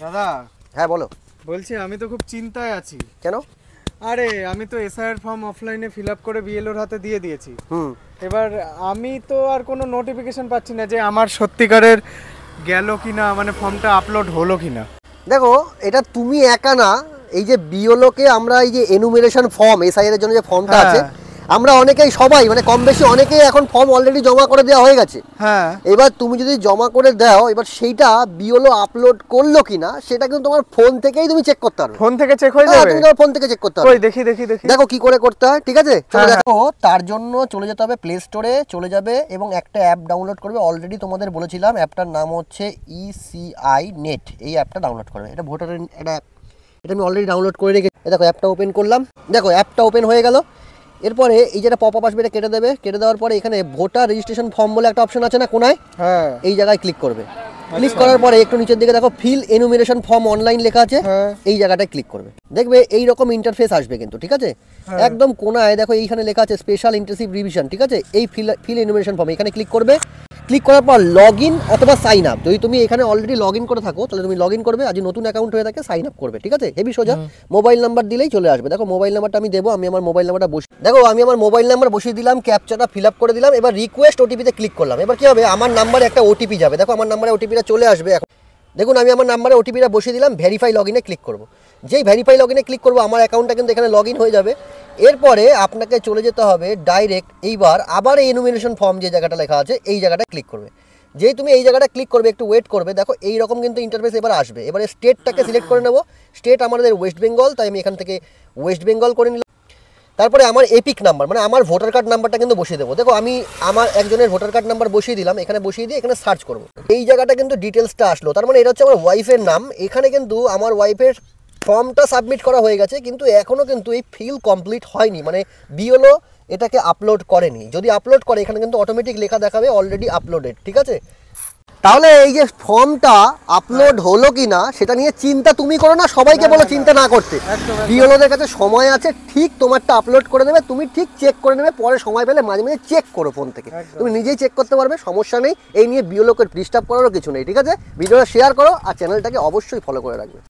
দাদা। হ্যাঁ বলো। বলছি আমি তো খুব চিন্তায় আছি। কেন? আরে আমি তো এসআইআর ফর্ম অফলাইনে ফিল আপ করে বিএলওর হাতে দিয়ে দিয়েছি। হুম। এবার আমি তো আর কোনো নোটিফিকেশন পাচ্ছি না যে আমার সত্যিকারের গেল কিনা, মানে ফর্মটা আপলোড হলো কিনা। দেখো, এটা তুমি একা না, এই যে বিওলোকে আমরা এই যে এনুমিনেশন ফর্ম এসআইআর এর জন্য যে ফর্মটা আছে, আমরা অনেকেই সবাই মানে কম বেশি অনেকেই এখন ফর্ম অলরেডি জমা করে দেওয়া হয়ে গেছে। হ্যাঁ। এবার তুমি যদি জমা করে দাও, এবার সেইটা বিওলো আপলোড করলো কিনা সেটা কিন্তু তোমার ফোন থেকেই তুমি চেক করতে পারবে। ফোন থেকে চেক হয়ে যাবে? তুমি তোমার ফোন থেকে চেক করতে পারবে। কই দেখি দেখি দেখি। দেখো কি করে করতে হয়, ঠিক আছে? চলো দেখো, তার জন্য চলে যেতে হবে প্লে স্টোরে, চলে যাবে এবং একটা অ্যাপ ডাউনলোড করবে। অলরেডি তোমাদের বলেছিলাম অ্যাপটার নাম হচ্ছে ইসিআই নেট। এই অ্যাপটা ডাউনলোড করবে। এটা ভোটারের একটা অ্যাপ, এটা আমি অলরেডি ডাউনলোড করে রেখেছি। দেখো অ্যাপটা ওপেন করলাম, দেখো অ্যাপটা ওপেন হয়ে গেল। এরপরে এই যেটা পপ আপ আসবে এটা কেটে দেবে। কেটে দেওয়ার পরে এখানে ভোটার রেজিস্ট্রেশন ফর্ম বলে একটা অপশন আছে না কোনায়, হ্যাঁ, এই জায়গায় ক্লিক করবে। ক্লিক করার পরে একটু নিচের দিকে দেখো ফিল এনুমিনেশন ফর্ম অনলাইন লেখা আছে, এই জায়গাটায় ক্লিক করবে। দেখবে এই রকম ইন্টারফেস আসবে কিন্তু, ঠিক আছে? একদম কোনায় দেখো এইখানে লেখা আছে স্পেশাল ইন্টেন্সিভ রিভিশন, ঠিক আছে? এই ফিল এনুমিনেশন ফর্ম এখানে ক্লিক করবে। ক্লিক করার পর লগ ইন অথবা সাইন আপ, যদি তুমি এখানে অলরেডি লগ ইন করে থাকো তাহলে তুমি লগ ইন করবে, আজ নতুন অ্যাকাউন্ট হয়ে থাকে সাইন আপ করবে, ঠিক আছে? হেভি সোজা। মোবাইল নাম্বার দিলেই চলে আসবে। দেখো মোবাইল নাম্বারটা আমি দেবো, আমি আমার মোবাইল নাম্বারটা দেখো আমি আমার মোবাইল নাম্বার বসিয়ে দিলাম, ক্যাপচাটা ফিল আপ করে দিলাম। এবার রিকোয়েস্ট ওটিপিতে ক্লিক করলাম। এবার কি হবে, আমার নাম্বারে একটা ওটিপি যাবে। দেখো আমার নাম্বারে ওটিপিটা চলে আসবে। এখন দেখুন আমি আমার নাম্বারে ওটিপিটা বসিয়ে দিলাম, ভেরিফাই লগ ইনে ক্লিক করবো। যেই ভেরিফাই লগ ইনে ক্লিক করবো আমার অ্যাকাউন্টটা কিন্তু এখানে লগ ইন হয়ে যাবে। এরপরে আপনাকে চলে যেতে হবে ডাইরেক্ট, এইবার আবার এই এনুমিনেশন ফর্ম যে জায়গাটা লেখা আছে এই জায়গাটা ক্লিক করবে। যেই তুমি এই জায়গাটা ক্লিক করবে, একটু ওয়েট করবে, দেখো এইরকম কিন্তু ইন্টারফেস এবার আসবে। এবারে স্টেটটাকে সিলেক্ট করে নেবো। স্টেট আমাদের ওয়েস্ট বেঙ্গল, তাই আমি এখান থেকে ওয়েস্ট বেঙ্গল করে নিলাম। তারপরে আমার এপিক নাম্বার মানে আমার ভোটার কার্ড নাম্বারটা কিন্তু বসিয়ে দেবো। দেখো আমি আমার একজনের ভোটার কার্ড নাম্বার বসিয়ে দিলাম, এখানে বসিয়ে দিয়ে এখানে সার্চ করবো। এই জায়গাটা কিন্তু ডিটেলসটা আসলো, তার মানে এটা হচ্ছে আমার ওয়াইফের নাম। এখানে কিন্তু আমার ওয়াইফের ফর্মটা সাবমিট করা হয়ে গেছে, কিন্তু এখনও কিন্তু এই ফিল কমপ্লিট হয়নি, মানে বিওলো এটাকে আপলোড করেনি। যদি আপলোড করে এখানে কিন্তু অটোমেটিক লেখা দেখাবে অলরেডি আপলোডেড, ঠিক আছে? তাহলে এই যে ফর্মটা আপলোড হলো কিনা সেটা নিয়ে চিন্তা তুমি করো না, সবাইকে বলো চিন্তা না করতে। বিওলোদের কাছে সময় আছে, ঠিক তোমারটা আপলোড করে দেবে, তুমি ঠিক চেক করে নেবে। পরে সময় পেলে মাঝে মাঝে চেক করো ফোন থেকে, তুমি নিজেই চেক করতে পারবে, সমস্যা নেই। এই নিয়ে বিওলোকে ডিস্টার্ব করারও কিছু নেই, ঠিক আছে? ভিডিওটা শেয়ার করো আর চ্যানেলটাকে অবশ্যই ফলো করে রাখবে।